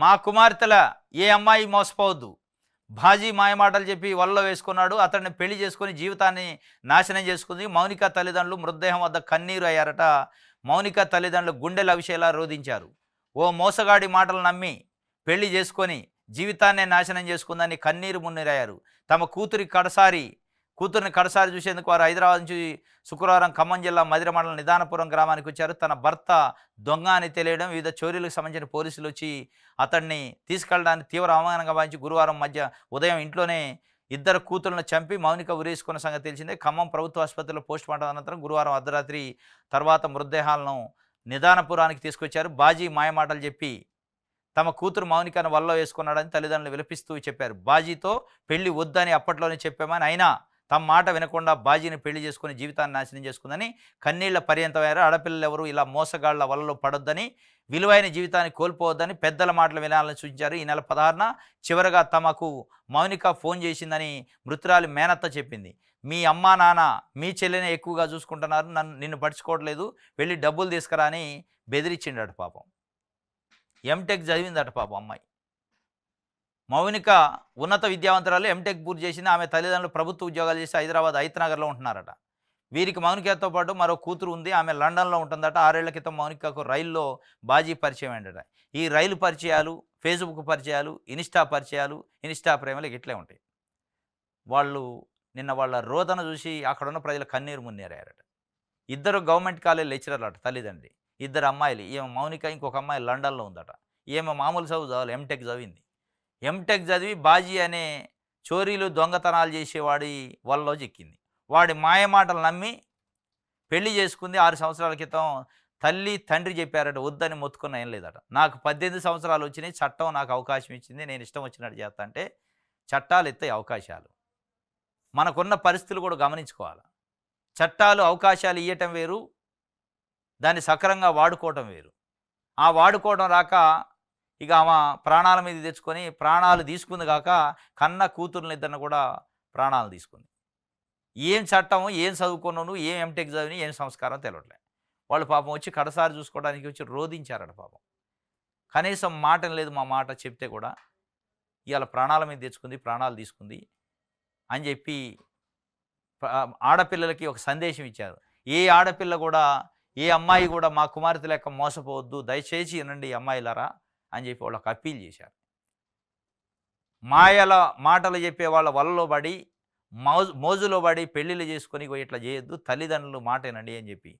మా కుమార్తెల ఏ అమ్మాయి మోసపోవద్దు. బాజీ మాయమాటలు చెప్పి వలలో వేసుకున్నాడు. అతన్ని పెళ్లి చేసుకొని జీవితాన్ని నాశనం చేసుకుంది. మౌనిక తల్లిదండ్రులు మృతదేహం వద్ద కన్నీరు అయ్యారట. మౌనిక తల్లిదండ్రులు గుండెలు అవిసేలా రోదించారు. ఓ మోసగాడి మాటలు నమ్మి పెళ్లి చేసుకొని జీవితాన్నే నాశనం చేసుకుందని కన్నీరు మున్నీరయ్యారు. తమ కూతురిని కడసారి చూసేందుకు వారు హైదరాబాద్ నుంచి శుక్రవారం ఖమ్మం జిల్లా మధిర మండలం నిదానపురం గ్రామానికి వచ్చారు. తన భర్త దొంగ అని తెలియడం, వివిధ చోరీలకు సంబంధించిన పోలీసులు వచ్చి అతన్ని తీసుకెళ్లడానికి తీవ్ర అవమానంగా భావించి గురువారం ఉదయం ఇంట్లోనే ఇద్దరు కూతుళ్లను చంపి మౌనిక ఉరేసుకున్న సంగతి తెలిసిందే. ఖమ్మం ప్రభుత్వ ఆసుపత్రిలో పోస్టుమార్టం అనంతరం గురువారం అర్ధరాత్రి తర్వాత మృతదేహాలను నిదానపురానికి తీసుకొచ్చారు. బాజీ మాయమాటలు చెప్పి తమ కూతురు మౌనికను వలలో వేసుకున్నాడని తల్లిదండ్రులు విలపిస్తూ చెప్పారు. బాజీతో పెళ్లి వద్దని అప్పట్లోనే చెప్పామని, అయినా తమ మాట వినకుండా బాజీని పెళ్లి చేసుకుని జీవితాన్ని నాశనం చేసుకుందని కన్నీళ్ల పర్యంతమయ్యారు. ఆడపిల్లలు ఎవరు ఇలా మోసగాళ్ల వలలో పడొద్దని, విలువైన జీవితాన్ని కోల్పోవద్దని పెద్దల మాటలు వినాలని సూచించారు. ఈ నెల 16న చివరగా తమకు మౌనిక ఫోన్ చేసిందని మృతురాలి మేనత్త చెప్పింది. మీ అమ్మా నాన్న మీ చెల్లినే ఎక్కువగా చూసుకుంటున్నారు, నిన్ను పట్టించుకోవట్లేదు, వెళ్ళి డబ్బులు తీసుకురా అని బెదిరించిండట. పాపం ఎంటెక్ చదివిందట పాపం అమ్మాయి. మౌనిక ఉన్నత విద్యావంతురాలు, ఎంటెక్ పూర్తి చేసింది. ఆమె తల్లిదండ్రులు ప్రభుత్వ ఉద్యోగాలు చేసి హైదరాబాద్ హైతనగర్లో ఉంటున్నారట. వీరికి మౌనికతో పాటు మరో కూతురు ఉంది. ఆమె లండన్లో ఉంటుందట. 6 ఏళ్ల క్రితం మౌనికకు రైల్లో బాజీ పరిచయం ఏంటట. ఈ రైలు పరిచయాలు, ఫేస్బుక్ పరిచయాలు, ఇన్స్టా ప్రేమలు ఇట్లే ఉంటాయి. నిన్న వాళ్ళ రోదన చూసి అక్కడున్న ప్రజలు కన్నీరు మున్నీరారట. ఇద్దరు గవర్నమెంట్ కాలేజ్ లెక్చరర్లు అట తల్లిదండ్రి. 2 అమ్మాయిలు. ఈమె మౌనిక, ఇంకొక అమ్మాయి లండన్లో ఉందట. ఈమె మామూలు చదువు ఎంటెక్ చదివింది. ఎంటెక్ చదివి బాజీ అనే చోరీలు దొంగతనాలు చేసేవాడి వలలో చిక్కింది. వాడి మాయమాటలు నమ్మి పెళ్లి చేసుకుంది. 6 సంవత్సరాల క్రితం తల్లి తండ్రి చెప్పారట, వద్దని మొత్తుకున్న ఏం లేదట. నాకు 18 సంవత్సరాలు వచ్చినాయి, చట్టం నాకు అవకాశం ఇచ్చింది, నేను ఇష్టం వచ్చినట్టు చేస్తా అంటే చట్టాలు ఎత్తాయి అవకాశాలు. మనకున్న పరిస్థితులు కూడా గమనించుకోవాలి. చట్టాలు అవకాశాలు ఇవ్వటం వేరు, దాన్ని సక్రంగా వాడుకోవటం వేరు. ఆ వాడుకోవడం రాక ఇక ఆమె ప్రాణాల మీద తెచ్చుకొని ప్రాణాలు తీసుకుంది కాక కన్న కూతుర్ని ఇద్దరిని కూడా ప్రాణాలు తీసుకుంది. ఏం చట్టం, ఏం చదువుకున్నాను, ఏం ఎంటెక్ చదివి, ఏం సంస్కారం తెలియట్లే. వాళ్ళు పాపం వచ్చి కడసారి చూసుకోవడానికి వచ్చి రోధించారట. పాపం కనీసం మాట లేదు, మా మాట చెప్తే కూడా ఇవాళ ప్రాణాల మీద తెచ్చుకుంది, ప్రాణాలు తీసుకుంది అని చెప్పి ఆడపిల్లలకి ఒక సందేశం ఇచ్చారు. ఏ ఆడపిల్ల కూడా, ఏ అమ్మాయి కూడా మా కుమార్తె లెక్క మోసపోవద్దు, దయచేసి వినండి అమ్మాయిలారా అని చెప్పి వాళ్ళకి అప్పీల్ చేశారు. మాయల మాటలు చెప్పే వాళ్ళ వలలో పడి, మోజులో పడి పెళ్ళిళ్ళు చేసుకొని ఇట్లా చేయొద్దు, తల్లిదండ్రులు మాట వినండి అని చెప్పి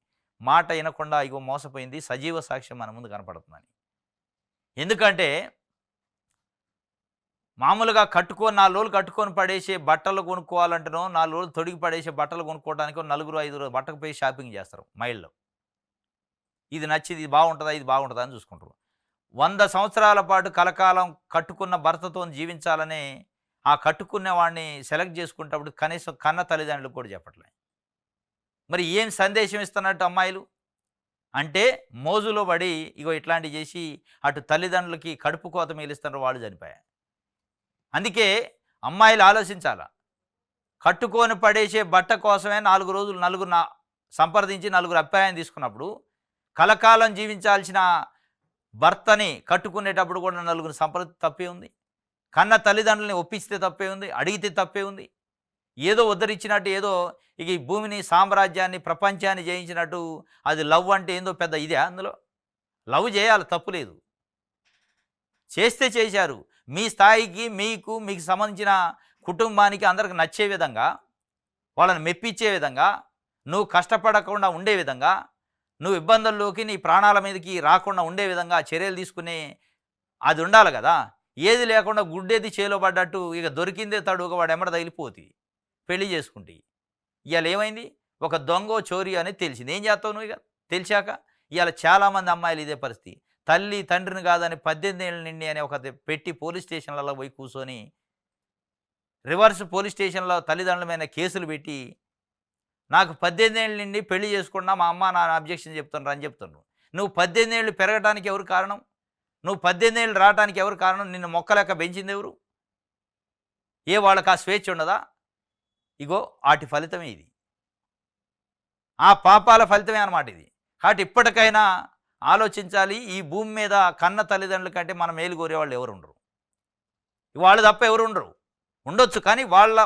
మాట వినకుండా ఇగో మోసపోయింది. సజీవ సాక్ష్యం మన ముందు కనపడుతుందని. ఎందుకంటే మామూలుగా 4 రోజులు కట్టుకొని పడేసే బట్టలు కొనుక్కోవాలంటేనో, 4 రోజులు తొడిగి పడేసే బట్టలు కొనుక్కోవడానికో 4, 5 బట్టకు పోయి షాపింగ్ చేస్తారు మైల్లో. ఇది నచ్చింది, ఇది బాగుంటుందా, ఇది బాగుంటుందా అని చూసుకుంటారు. 100 సంవత్సరాల పాటు కలకాలం కట్టుకున్న భర్తతో జీవించాలనే ఆ కట్టుకునే వాడిని సెలెక్ట్ చేసుకునేటప్పుడు కనీసం కన్న తల్లిదండ్రులకు కూడా చెప్పట్లే. మరి ఏం సందేశం ఇస్తున్నట్టు అమ్మాయిలు అంటే, మోజులో పడి ఇగో ఇట్లాంటివి చేసి అటు తల్లిదండ్రులకి కడుపు కోత మిగిలిస్తున్నారు, వాళ్ళు చనిపోయారు. అందుకే అమ్మాయిలు ఆలోచించాల. కట్టుకొని పడేసే బట్ట కోసమే 4 రోజులు నలుగురు సంప్రదించి 4 అభిప్రాయం తీసుకున్నప్పుడు, కలకాలం జీవించాల్సిన భర్తని కట్టుకునేటప్పుడు కూడా 4 సంప్రదించి తప్పే ఉంది. కన్న తల్లిదండ్రులని ఒప్పిస్తే తప్పే ఉంది, అడిగితే తప్పే ఉంది. ఏదో ఉద్ధరించినట్టు, ఏదో ఇక ఈ భూమిని, సామ్రాజ్యాన్ని, ప్రపంచాన్ని జయించినట్టు అది లవ్ అంటే ఏందో పెద్ద ఇదే. అందులో లవ్ చేయాలి, తప్పు లేదు, చేస్తే చేశారు. మీ స్థాయికి, మీకు సంబంధించిన కుటుంబానికి అందరికి నచ్చే విధంగా, వాళ్ళని మెప్పించే విధంగా, నువ్వు కష్టపడకుండా ఉండే విధంగా, నువ్వు ఇబ్బందుల్లోకి నీ ప్రాణాల మీదకి రాకుండా ఉండే విధంగా చర్యలు తీసుకునే అది ఉండాలి కదా. ఏది లేకుండా గుడ్డేది చేలో పడ్డట్టు ఇక దొరికిందే తడుగా వాడు ఎమ్మడ తగిలిపోతుంది, పెళ్లి చేసుకుంటే. ఇవాళ ఏమైంది, ఒక దొంగో చోరీ అనేది తెలిసింది. ఏం చేస్తావు నువ్వు? ఇక తెలిసాక ఇవాళ చాలామంది అమ్మాయిలు ఇదే పరిస్థితి. తల్లి తండ్రిని కాదని 18 ఏళ్ళ నిండి అని ఒక పెట్టి పోలీస్ స్టేషన్లలో పోయి కూర్చొని రివర్స్ పోలీస్ స్టేషన్లో తల్లిదండ్రుల మీద కేసులు పెట్టి, నాకు 18 ఏళ్ళ నిండి పెళ్లి చేసుకున్నా, మా అమ్మ నాన్న అబ్జెక్షన్ చెప్తున్నారు అని చెప్తున్నారు. నువ్వు 18 ఏళ్ళు పెరగడానికి ఎవరు కారణం? నువ్వు 18 ఏళ్ళు రావడానికి ఎవరు కారణం? నిన్ను మొక్కలెక్క పెంచింది ఎవరు? వాళ్ళకి ఆ స్వేచ్ఛ ఉండదా? ఇగో వాటి ఫలితమే ఇది, ఆ పాపాల ఫలితమే అన్నమాట ఇది. కాబట్టి ఇప్పటికైనా ఆలోచించాలి. ఈ భూమి మీద కన్న తల్లిదండ్రుల కంటే మన మేలు కోరేవాళ్ళు ఎవరు ఉండరు. వాళ్ళు తప్ప ఎవరు ఉండరు. ఉండొచ్చు కానీ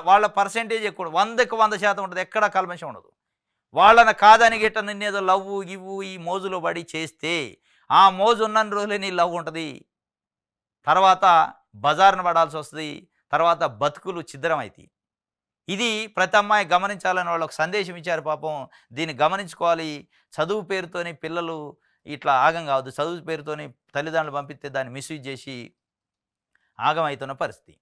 వాళ్ళ పర్సెంటేజ్ ఎక్కువ 100కి 100% ఉంటది. ఎక్కడా కల్మషం ఉండదు. వాళ్ళని కాదని గిట్ట నిన్నేదో లవ్వు, గివ్వు ఈ మోజులో పడి చేస్తే, ఆ మోజు ఉన్నన్ని రోజులే నీ లవ్ ఉంటది. తర్వాత బజారున పడాల్సొస్తది. తర్వాత బతుకులు ఛిద్రమైతాయి. ఇది ప్రతి అమ్మాయి గమనించాలని వాళ్ళొక సందేశం ఇచ్చారు పాపం. దీన్ని గమనించుకోవాలి. చదువు పేరుతోని పిల్లలు ఇట్లా ఆగం కావద్దు. చదువు పేరుతోని తల్లిదండ్రులు పంపిస్తే దాన్ని మిస్‌యూజ్ చేసి ఆగమైతున్న పరిస్థితి.